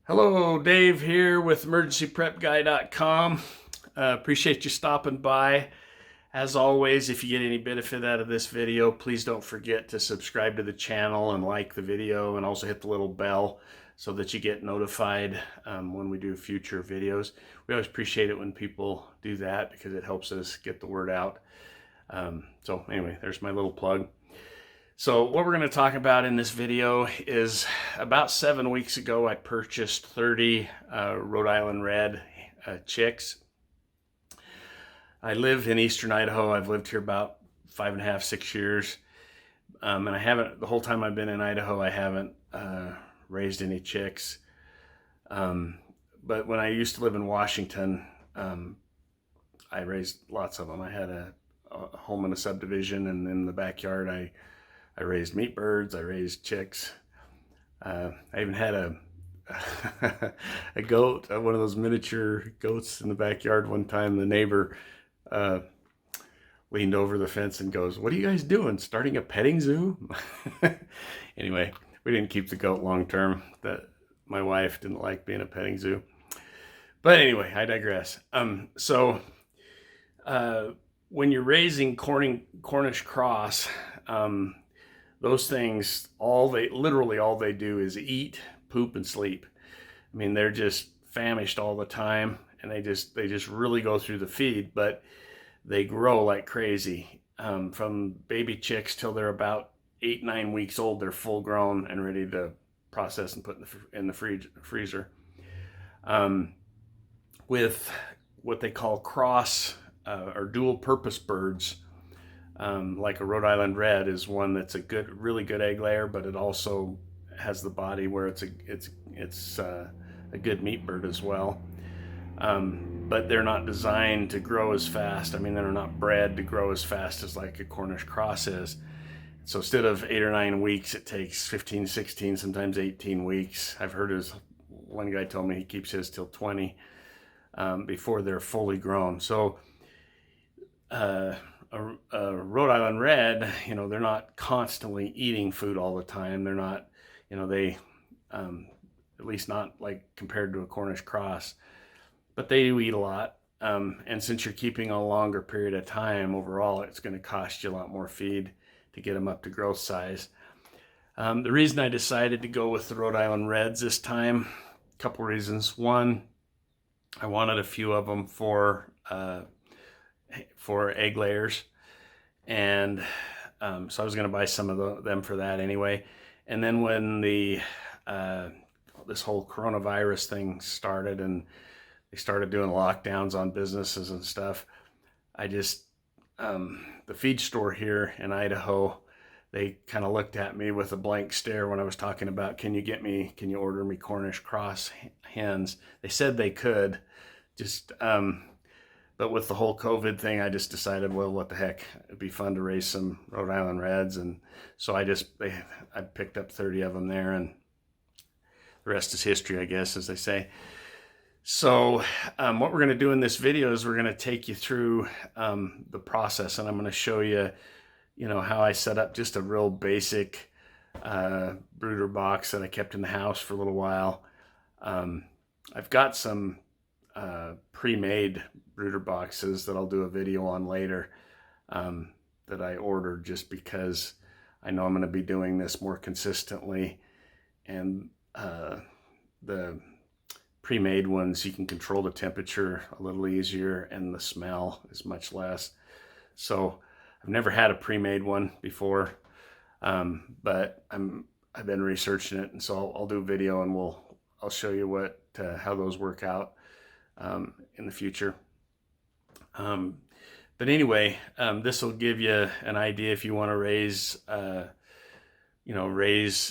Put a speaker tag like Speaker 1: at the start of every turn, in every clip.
Speaker 1: Hello, Dave here with emergencyprepguy.com. Appreciate you stopping by. As always, if you get any benefit out of this video, please don't forget to subscribe to the channel and like the video, and also hit the little bell so that you get notified when we do future videos. We always appreciate it when people do that because it helps us get the word out. So anyway, there's my little plug. So what we're going to talk about in this video is about 7 weeks ago, I purchased 30 Rhode Island Red chicks. I live in Eastern Idaho. I've lived here about 5.5, 6 years. And I haven't, the whole time I've been in Idaho, I haven't raised any chicks. But when I used to live in Washington, I raised lots of them. I had a home in a subdivision, and in the backyard, I raised meat birds, I raised chicks. I even had a goat, one of those miniature goats in the backyard one time. The neighbor leaned over the fence and goes, "What are you guys doing? Starting a petting zoo?" Anyway, we didn't keep the goat long term. That my wife didn't like being a petting zoo. But anyway, I digress. When you're raising Cornish cross, those things, literally all they do is eat, poop, and sleep. I mean, they're just famished all the time, and they just really go through the feed, but they grow like crazy. From baby chicks till they're about 8, 9 weeks old, they're full grown and ready to process and put in the freezer. With what they call cross or dual purpose birds, like a Rhode Island Red is one that's really good egg layer, but it also has the body where it's a good meat bird as well. But they're not designed to grow as fast. I mean, they're not bred to grow as fast as like a Cornish cross is. So instead of 8 or 9 weeks, it takes 15, 16, sometimes 18 weeks. I've heard one guy told me he keeps his till 20 before they're fully grown. So a Rhode Island Red, they're not constantly eating food all the time. They're not, they, at least not like compared to a Cornish cross, but they do eat a lot. And since you're keeping a longer period of time, overall, it's going to cost you a lot more feed to get them up to growth size. The reason I decided to go with the Rhode Island Reds this time, a couple reasons. One, I wanted a few of them for egg layers, and so I was going to buy some of them for that anyway. And then when this whole coronavirus thing started and they started doing lockdowns on businesses and stuff, the feed store here in Idaho, they kind of looked at me with a blank stare when I was talking about, can you order me Cornish cross hens? They said they could, but with the whole COVID thing, I just decided, well, what the heck? It'd be fun to raise some Rhode Island Reds. And so I picked up 30 of them there, and the rest is history, I guess, as they say. So what we're going to do in this video is we're going to take you through the process, and I'm going to show you, how I set up just a real basic brooder box that I kept in the house for a little while. I've got some pre-made brooder boxes that I'll do a video on later that I ordered just because I know I'm going to be doing this more consistently, and the pre-made ones, you can control the temperature a little easier and the smell is much less. So I've never had a pre-made one before, but I've been researching it, and so I'll do a video and I'll show you how those work out in the future. But anyway, this will give you an idea if you want to raise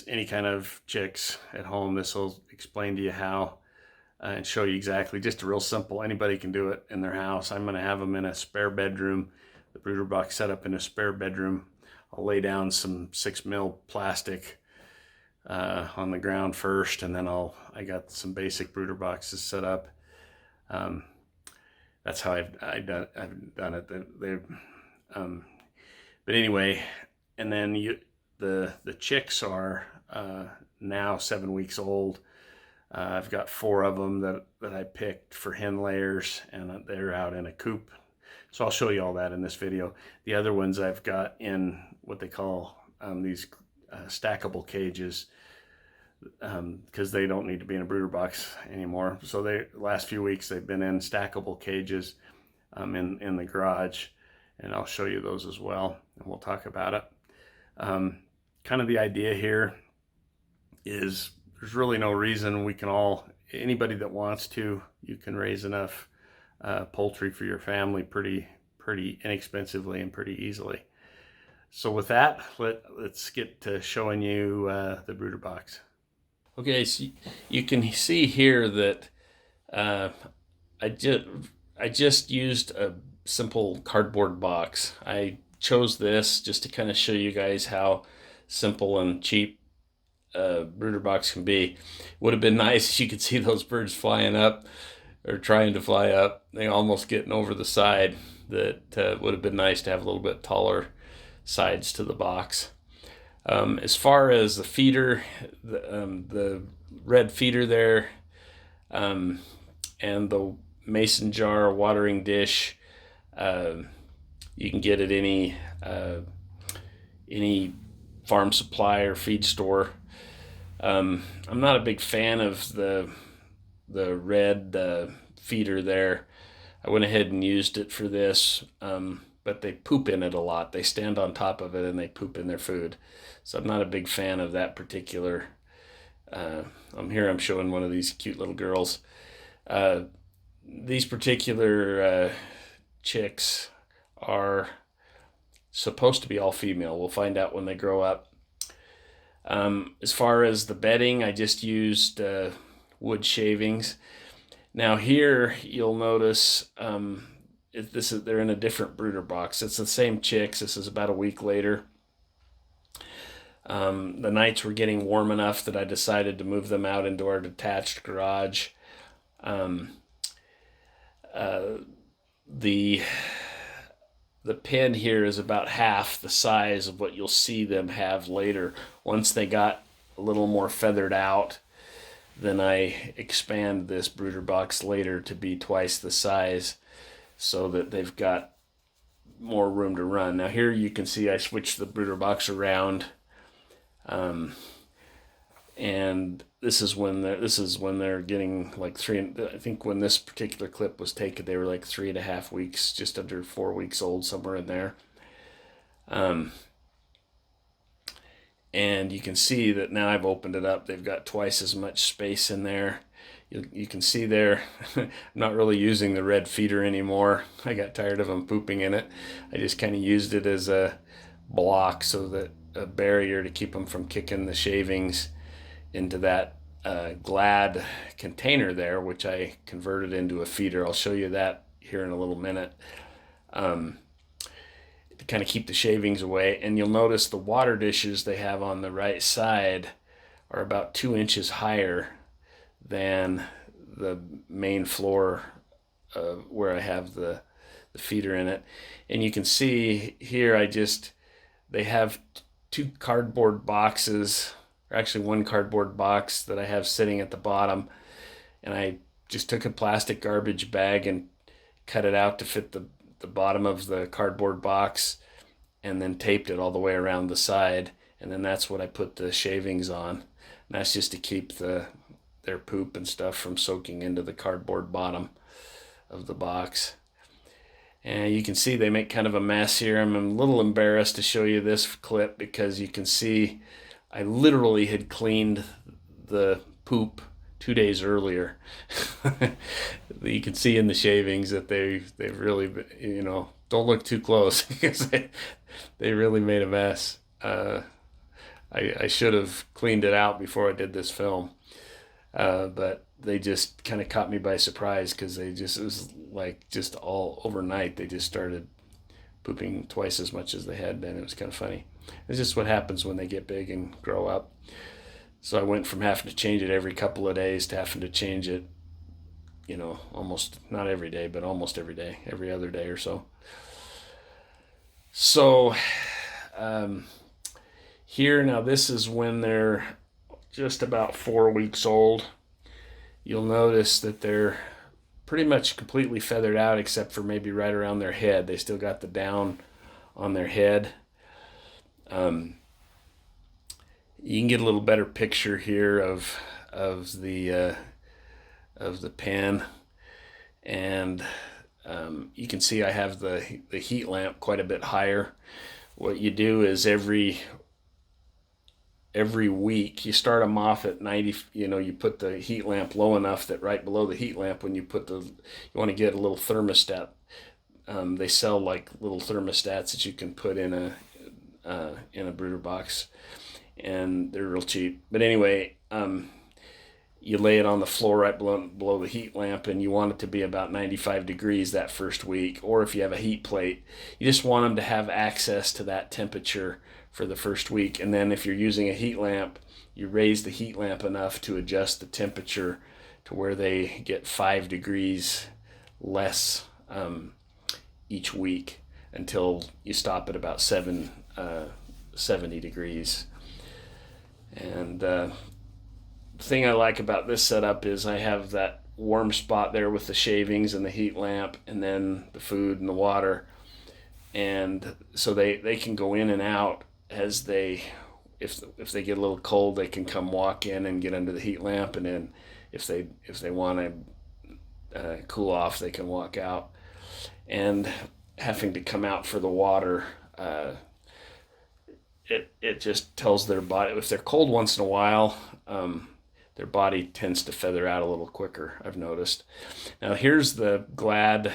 Speaker 1: any kind of chicks at home. This will explain to you how and show you exactly, just a real simple, anybody can do it in their house. I'm going to have them in a spare bedroom, the brooder box set up in a spare bedroom. I'll lay down some 6mm plastic on the ground first, and then I got some basic brooder boxes set up. That's how I've done it. But anyway, and then the chicks are now 7 weeks old. I've got 4 of them that I picked for hen layers, and they're out in a coop. So I'll show you all that in this video. The other ones I've got in what they call these stackable cages, because they don't need to be in a brooder box anymore. So the last few weeks they've been in stackable cages in the garage, and I'll show you those as well, and we'll talk about it. Kind of the idea here is there's really no reason we can all, anybody that wants to, you can raise enough poultry for your family pretty inexpensively and pretty easily. So with that, let's get to showing you the brooder box. Okay, so you can see here that I just used a simple cardboard box. I chose this just to kind of show you guys how simple and cheap brooder box can be. Would have been nice if you could see those birds flying up or trying to fly up. They almost getting over the side. That would have been nice to have a little bit taller sides to the box. As far as the feeder, the red feeder there, and the mason jar watering dish, you can get at any farm supply or feed store. I'm not a big fan of the red feeder there. I went ahead and used it for this, but they poop in it a lot. They stand on top of it and they poop in their food. So I'm not a big fan of that particular. I'm showing one of these cute little girls. These particular chicks are supposed to be all female. We'll find out when they grow up. As far as the bedding, I just used wood shavings. Now here you'll notice they're in a different brooder box. It's the same chicks. This is about a week later. The nights were getting warm enough that I decided to move them out into our detached garage. The pen here is about half the size of what you'll see them have later. Once they got a little more feathered out, then I expand this brooder box later to be twice the size so that they've got more room to run. Now here you can see I switched the brooder box around, and this is when they're getting like I think when this particular clip was taken, they were like 3.5 weeks, just under 4 weeks old, somewhere in there. And you can see that now I've opened it up. They've got twice as much space in there. You can see there, I'm not really using the red feeder anymore. I got tired of them pooping in it. I just kind of used it as a block, so that a barrier to keep them from kicking the shavings into that Glad container there, which I converted into a feeder. I'll show you that here in a little minute. To kind of keep the shavings away. And you'll notice the water dishes they have on the right side are about 2 inches higher than the main floor where I have the feeder in it. And you can see here they have 2 cardboard boxes, or actually 1 cardboard box that I have sitting at the bottom, and I just took a plastic garbage bag and cut it out to fit the bottom of the cardboard box, and then taped it all the way around the side, and then that's what I put the shavings on. And that's just to keep their poop and stuff from soaking into the cardboard bottom of the box. And you can see they make kind of a mess here. I'm a little embarrassed to show you this clip because you can see I literally had cleaned the poop 2 days earlier. You can see in the shavings that they've really, don't look too close because they really made a mess. I should have cleaned it out before I did this film, but they just kind of caught me by surprise because it was like just all overnight they just started pooping twice as much as they had been. It was kind of funny. It's just what happens when they get big and grow up. So I went from having to change it every couple of days to having to change it, almost not every day, but almost every day, every other day or so. So here now, this is when they're just about 4 weeks old. you'll notice that they're pretty much completely feathered out except for maybe right around their head. They still got the down on their head. Um, you can get a little better picture here of the pen, and you can see I have the heat lamp quite a bit higher. What you do is every week you start them off at 90. You put the heat lamp low enough that right below the heat lamp, when you want to get a little thermostat. They sell like little thermostats that you can put in a brooder box, and they're real cheap. But anyway, you lay it on the floor right below the heat lamp, and you want it to be about 95 degrees that first week. Or if you have a heat plate, you just want them to have access to that temperature for the first week. And then if you're using a heat lamp, you raise the heat lamp enough to adjust the temperature to where they get 5 degrees less each week until you stop at about 70 degrees. And the thing I like about this setup is I have that warm spot there with the shavings and the heat lamp, and then the food and the water. And so they can go in and out as if they get a little cold, they can come walk in and get under the heat lamp, and then if they want to cool off, they can walk out. And having to come out for the water, it just tells their body, if they're cold once in a while, their body tends to feather out a little quicker, I've noticed. Now here's the Glad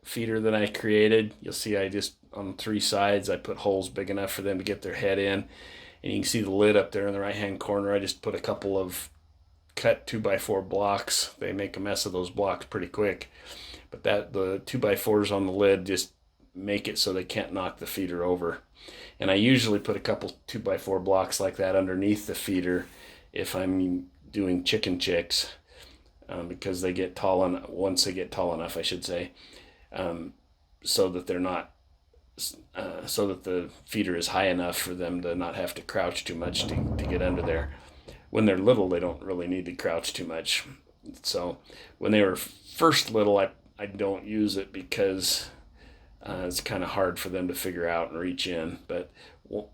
Speaker 1: feeder that I created. You'll see I just, on 3 sides, I put holes big enough for them to get their head in. And you can see the lid up there in the right-hand corner. I just put a couple of cut 2x4 blocks. They make a mess of those blocks pretty quick. But the 2x4s on the lid just make it so they can't knock the feeder over. And I usually put a couple 2x4 blocks like that underneath the feeder if I'm doing chicken chicks, because they get tall enough, once they get tall enough, I should say, so that they're not, so that the feeder is high enough for them to not have to crouch too much to get under there. When they're little, they don't really need to crouch too much. So when they were first little, I don't use it because it's kind of hard for them to figure out and reach in. But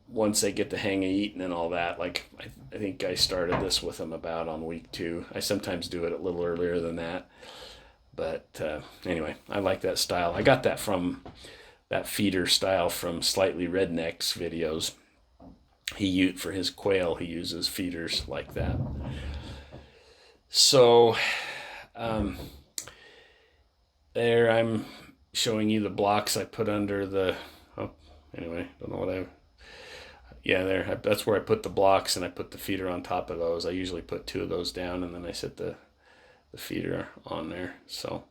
Speaker 1: once they get the hang of eating and all that, like I think I started this with them about on week 2. I sometimes do it a little earlier than that. But anyway, I like that style. I got that feeder style from Slightly Redneck's videos. For his quail, he uses feeders like that. So there I'm showing you the blocks I put under the, anyway, don't know what there, that's where I put the blocks, and I put the feeder on top of those. I usually put 2 of those down, and then I set the feeder on there. So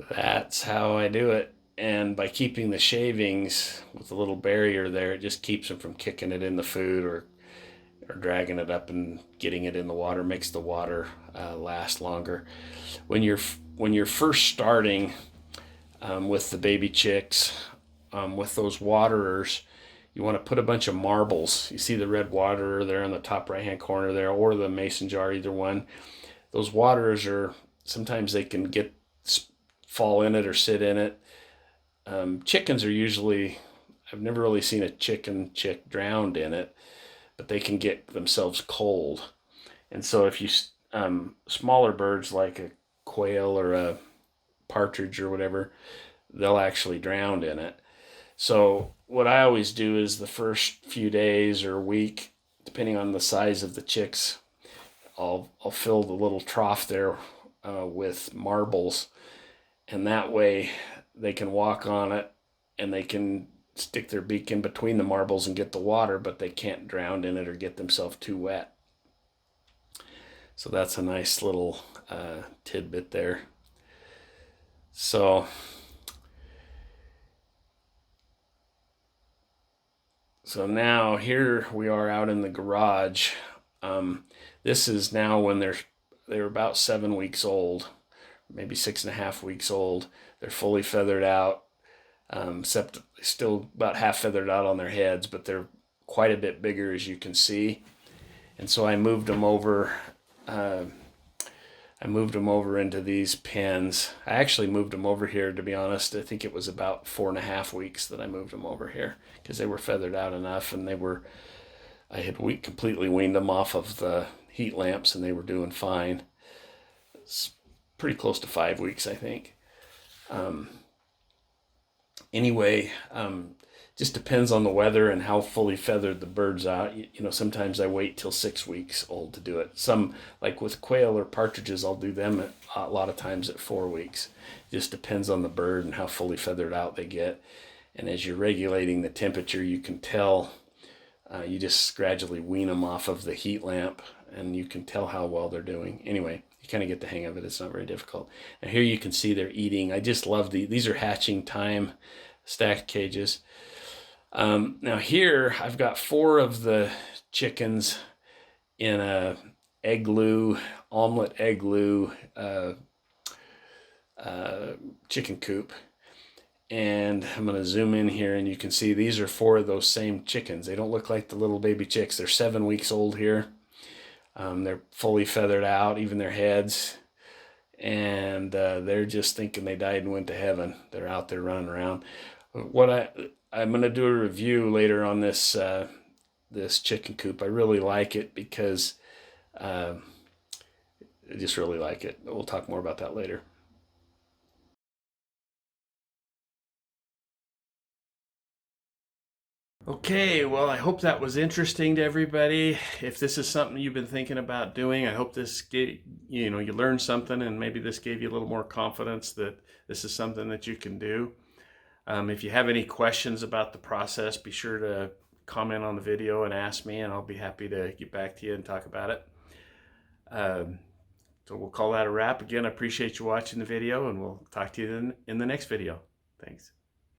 Speaker 1: that's how I do it. And by keeping the shavings with a little barrier there, it just keeps them from kicking it in the food or dragging it up and getting it in the water. Makes the water last longer. When you're first starting with the baby chicks, with those waterers, you want to put a bunch of marbles. You see the red waterer there in the top right-hand corner there, or the mason jar, either one. Those waterers sometimes they can fall in it or sit in it. Chickens are usually, I've never really seen a chicken chick drowned in it, but they can get themselves cold. And so if you, smaller birds like a quail or a partridge or whatever, they'll actually drown in it. So what I always do is the first few days or week, depending on the size of the chicks, I'll fill the little trough there with marbles, and that way they can walk on it and they can stick their beak in between the marbles and get the water, but they can't drown in it or get themselves too wet. So that's a nice little tidbit there. So now here we are out in the garage. This is now when they're about 7 weeks old, maybe 6.5 weeks old. They're fully feathered out, except still about half feathered out on their heads, but they're quite a bit bigger, as you can see. And so I moved them over I moved them over into these pens. I actually moved them over here, to be honest. I think it was about 4.5 weeks that I moved them over here because they were feathered out enough, and I had completely weaned them off of the heat lamps, and they were doing fine. It's pretty close to 5 weeks, I think. Anyway, just depends on the weather and how fully feathered the bird's out. Sometimes I wait till 6 weeks old to do it. Some, like with quail or partridges, I'll do them a lot of times at 4 weeks. It just depends on the bird and how fully feathered out they get. And as you're regulating the temperature, you can tell, you just gradually wean them off of the heat lamp, and you can tell how well they're doing. Anyway, you kind of get the hang of it. It's not very difficult. And here you can see they're eating. I just love these are hatching time stacked cages. Now here I've got 4 of the chickens in a omelet igloo chicken coop. And I'm going to zoom in here, and you can see these are 4 of those same chickens. They don't look like the little baby chicks. They're 7 weeks old here. They're fully feathered out, even their heads. And they're just thinking they died and went to heaven. They're out there running around. I'm going to do a review later on this this chicken coop. I really like it because I just really like it. We'll talk more about that later. Okay, well, I hope that was interesting to everybody. If this is something you've been thinking about doing, I hope this you learned something, and maybe this gave you a little more confidence that this is something that you can do. If you have any questions about the process, be sure to comment on the video and ask me, and I'll be happy to get back to you and talk about it. So we'll call that a wrap. Again, I appreciate you watching the video, and we'll talk to you in the next video. Thanks.